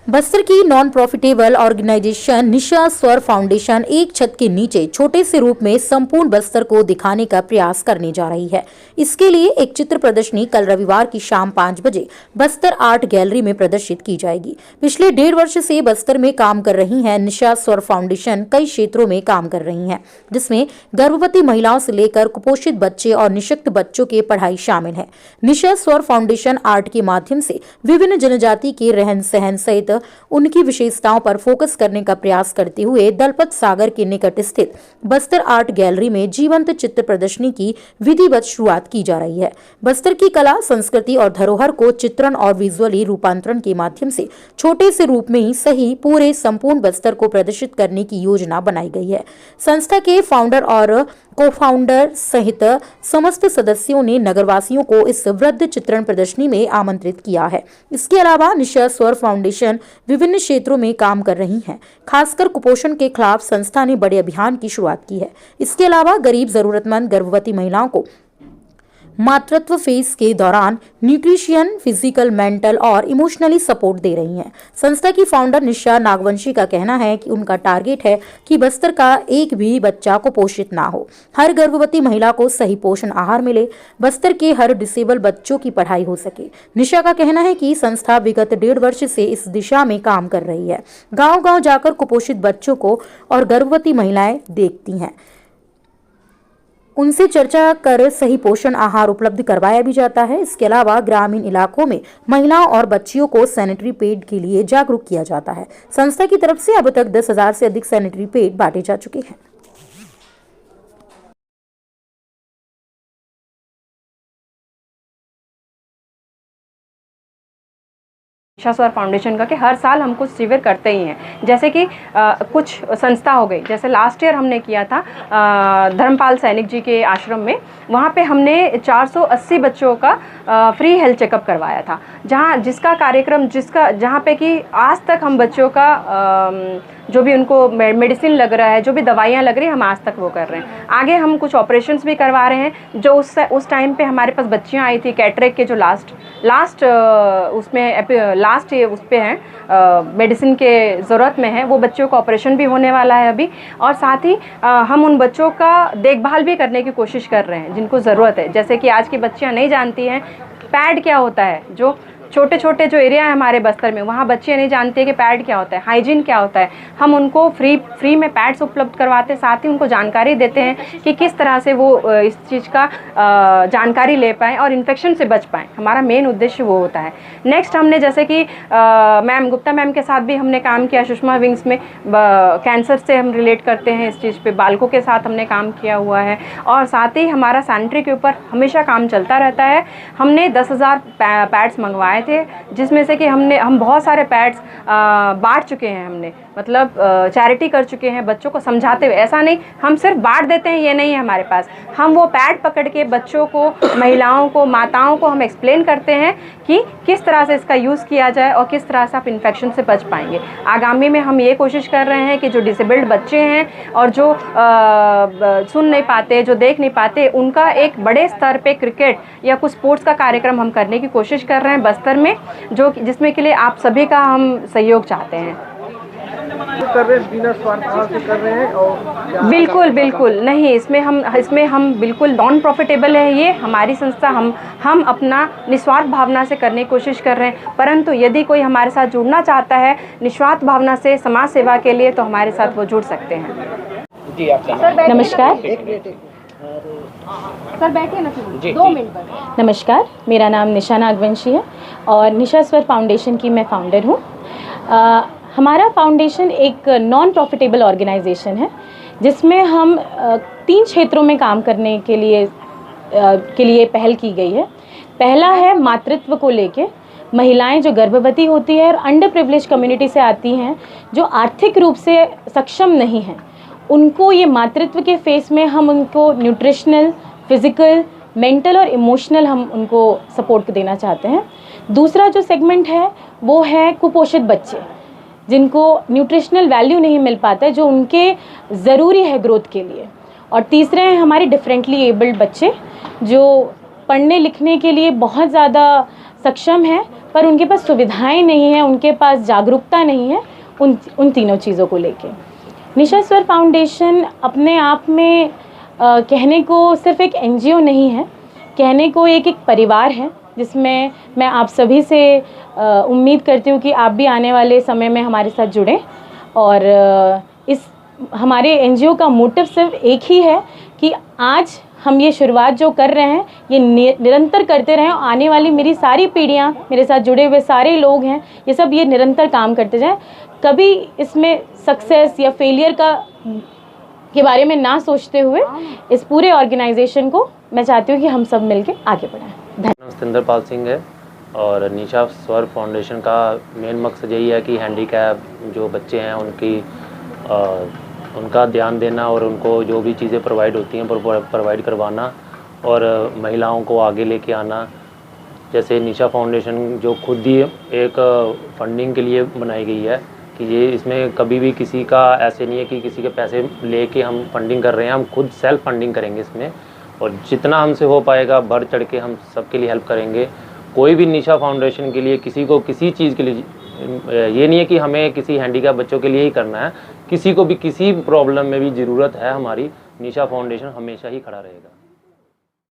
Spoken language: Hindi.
बस्तर की नॉन प्रॉफिटेबल ऑर्गेनाइजेशन निशा स्वर फाउंडेशन एक छत के नीचे छोटे से रूप में संपूर्ण बस्तर को दिखाने का प्रयास करने जा रही है। इसके लिए एक चित्र प्रदर्शनी कल रविवार की शाम 5 बजे बस्तर आर्ट गैलरी में प्रदर्शित की जाएगी। पिछले 1.5 वर्ष से बस्तर में काम कर रही है निशा स्वर फाउंडेशन कई क्षेत्रों में काम कर रही है, जिसमें गर्भवती महिलाओं से लेकर कुपोषित बच्चे और निशक्त बच्चों के पढ़ाई शामिल है। निशा स्वर फाउंडेशन आर्ट के माध्यम से विभिन्न जनजाति के रहन सहन सहित उनकी विशेषताओं पर फोकस करने का प्रयास करते हुए दलपत सागर के निकट स्थित बस्तर आर्ट गैलरी में जीवंत चित्र प्रदर्शनी की विधिवत शुरुआत की जा रही है। बस्तर की कला, संस्कृति और धरोहर को चित्रण और विजुअली रूपांतरण के माध्यम से छोटे से रूप में ही सही पूरे संपूर्ण बस्तर को प्रदर्शित करने की योजना बनाई गई है। संस्था के फाउंडर और को-फाउंडर सहित समस्त सदस्यों ने नगरवासियों को इस वृद्ध चित्रण प्रदर्शनी में आमंत्रित किया है। इसके अलावा निशा स्वर फाउंडेशन विभिन्न क्षेत्रों में काम कर रही है। खासकर कुपोषण के खिलाफ संस्था ने बड़े अभियान की शुरुआत की है। इसके अलावा गरीब जरूरतमंद गर्भवती महिलाओं को मातृत्व फेज के दौरान न्यूट्रिशन, फिजिकल, मेंटल और इमोशनली सपोर्ट दे रही हैं। संस्था की फाउंडर निशा नागवंशी का कहना है कि उनका टारगेट है कि बस्तर का एक भी बच्चा कुपोषित ना हो, हर गर्भवती महिला को सही पोषण आहार मिले, बस्तर के हर डिसेबल बच्चों की पढ़ाई हो सके। निशा का कहना है कि संस्था विगत 1.5 वर्ष से इस दिशा में काम कर रही है। गाँव-गाँव जाकर कुपोषित बच्चों को और गर्भवती महिलाएं देखती हैं, उनसे चर्चा कर सही पोषण आहार उपलब्ध करवाया भी जाता है। इसके अलावा ग्रामीण इलाकों में महिलाओं और बच्चियों को सैनिटरी पैड के लिए जागरूक किया जाता है। संस्था की तरफ से अब तक 10,000 से अधिक सैनिटरी पैड बांटे जा चुके हैं। निशा स्वर फाउंडेशन का कि हर साल हम कुछ शिविर करते ही हैं। जैसे कि कुछ संस्था हो गई, जैसे लास्ट ईयर हमने किया था धर्मपाल सैनिक जी के आश्रम में, वहाँ पे हमने 480 बच्चों का फ्री हेल्थ चेकअप करवाया था, जहाँ पे कि आज तक हम बच्चों का जो भी उनको मेडिसिन लग रहा है, जो भी दवाइयाँ लग रही है, हम आज तक वो कर रहे हैं। आगे हम कुछ ऑपरेशंस भी करवा रहे हैं। जो उस टाइम पे हमारे पास बच्चियाँ आई थी कैटरेक्ट के, जो लास्ट उस पे हैं, मेडिसिन के ज़रूरत में है, वो बच्चों का ऑपरेशन भी होने वाला है अभी। और साथ ही हम उन बच्चों का देखभाल भी करने की कोशिश कर रहे हैं जिनको ज़रूरत है। जैसे कि आज की बच्चियाँ नहीं जानती हैं पैड क्या होता है, जो छोटे छोटे जो एरिया है हमारे बस्तर में, वहाँ बच्चे नहीं जानते हैं कि पैड क्या होता है, हाइजीन क्या होता है। हम उनको फ्री में पैड्स उपलब्ध करवाते हैं, साथ ही उनको जानकारी देते हैं कि किस तरह से वो इस चीज़ का जानकारी ले पाएँ और इन्फेक्शन से बच पाएँ। हमारा मेन उद्देश्य वो होता है। नेक्स्ट हमने जैसे कि मैम गुप्ता मैम के साथ भी हमने काम किया, सुषमा विंग्स में कैंसर से हम रिलेट करते हैं इस चीज़ पे, बालकों के साथ हमने काम किया हुआ है। और साथ ही हमारा सैनिटरी के ऊपर हमेशा काम चलता रहता है। हमने 10,000 पैड्स मंगवाए थे, जिसमें से कि हम बहुत सारे पैड्स बांट चुके हैं। हमने मतलब चैरिटी कर चुके हैं, बच्चों को समझाते हुए। ऐसा नहीं हम सिर्फ बांट देते हैं, ये नहीं है हमारे पास। हम वो पैड पकड़ के बच्चों को, महिलाओं को, माताओं को हम एक्सप्लेन करते हैं कि किस तरह से इसका यूज़ किया जाए और किस तरह से आप इन्फेक्शन से बच पाएंगे। आगामी में हम ये कोशिश कर रहे हैं कि जो डिसेबल्ड बच्चे हैं और जो सुन नहीं पाते, जो देख नहीं पाते, उनका एक बड़े स्तर पे क्रिकेट या कुछ स्पोर्ट्स का कार्यक्रम हम करने की कोशिश कर रहे हैं बस्तर में, जिसमें के लिए आप सभी का हम सहयोग चाहते हैं। कर रहे हैं बिना स्वार्थ से कर रहे हैं और बिल्कुल नहीं, इसमें हम बिल्कुल नॉन प्रॉफिटेबल है। ये हमारी संस्था हम अपना निस्वार्थ भावना से करने की कोशिश कर रहे हैं। परंतु यदि कोई हमारे साथ जुड़ना चाहता है निस्वार्थ भावना से समाज सेवा के लिए, तो हमारे साथ वो जुड़ सकते हैं। जी आपका नमस्कार सर, बैठिए ना 2 मिनट पर। नमस्कार, मेरा नाम निशा नागवंशी है और निशा स्वर फाउंडेशन की मैं फाउंडर हूँ। हमारा फाउंडेशन एक नॉन प्रॉफिटेबल ऑर्गेनाइजेशन है, जिसमें हम 3 क्षेत्रों में काम करने के लिए पहल की गई है। पहला है मातृत्व को लेके, महिलाएं जो गर्भवती होती है और अंडर प्रिविलेज कम्युनिटी से आती हैं, जो आर्थिक रूप से सक्षम नहीं हैं, उनको ये मातृत्व के फेस में हम उनको न्यूट्रिशनल, फिजिकल, मेंटल और इमोशनल हम उनको सपोर्ट देना चाहते हैं। दूसरा जो सेगमेंट है वो है कुपोषित बच्चे, जिनको न्यूट्रिशनल वैल्यू नहीं मिल पाता है, जो उनके ज़रूरी है ग्रोथ के लिए। और तीसरे हैं हमारे डिफरेंटली एबल्ड बच्चे, जो पढ़ने लिखने के लिए बहुत ज़्यादा सक्षम हैं पर उनके पास सुविधाएं नहीं हैं, उनके पास जागरूकता नहीं है उन तीनों चीज़ों को लेके। निशा स्वर फाउंडेशन अपने आप में कहने को सिर्फ एक एनजीओ नहीं है, कहने को एक परिवार है, जिसमें मैं आप सभी से उम्मीद करती हूँ कि आप भी आने वाले समय में हमारे साथ जुड़ें। और इस हमारे एनजीओ का मोटिव सिर्फ एक ही है कि आज हम ये शुरुआत जो कर रहे हैं ये निरंतर करते रहें, और आने वाली मेरी सारी पीढ़ियाँ, मेरे साथ जुड़े हुए सारे लोग हैं, ये सब ये निरंतर काम करते जाएं। कभी इसमें सक्सेस या फेलियर के बारे में ना सोचते हुए इस पूरे ऑर्गेनाइजेशन को मैं चाहती हूँ कि हम सब मिलके आगे बढ़ाएं। सतिंदरपाल सिंह है और निशा स्वर फाउंडेशन का मेन मकसद यही है कि हैंडीकैप जो बच्चे हैं उनका ध्यान देना और उनको जो भी चीज़ें प्रोवाइड होती हैं प्रोवाइड करवाना और महिलाओं को आगे लेके आना। जैसे निशा फाउंडेशन जो खुद ही एक फंडिंग के लिए बनाई गई है कि ये इसमें कभी भी किसी का ऐसे नहीं है कि किसी के पैसे लेके हम फंडिंग कर रहे हैं, हम खुद सेल्फ फंडिंग करेंगे इसमें, और जितना हमसे हो पाएगा बढ़ चढ़ के हम सबके लिए हेल्प करेंगे। कोई भी निशा फाउंडेशन के लिए किसी को किसी चीज़ के लिए ये नहीं है कि हमें किसी हैंडीकैप बच्चों के लिए ही करना है, किसी को भी किसी प्रॉब्लम में भी ज़रूरत है हमारी, निशा फाउंडेशन हमेशा ही खड़ा रहेगा।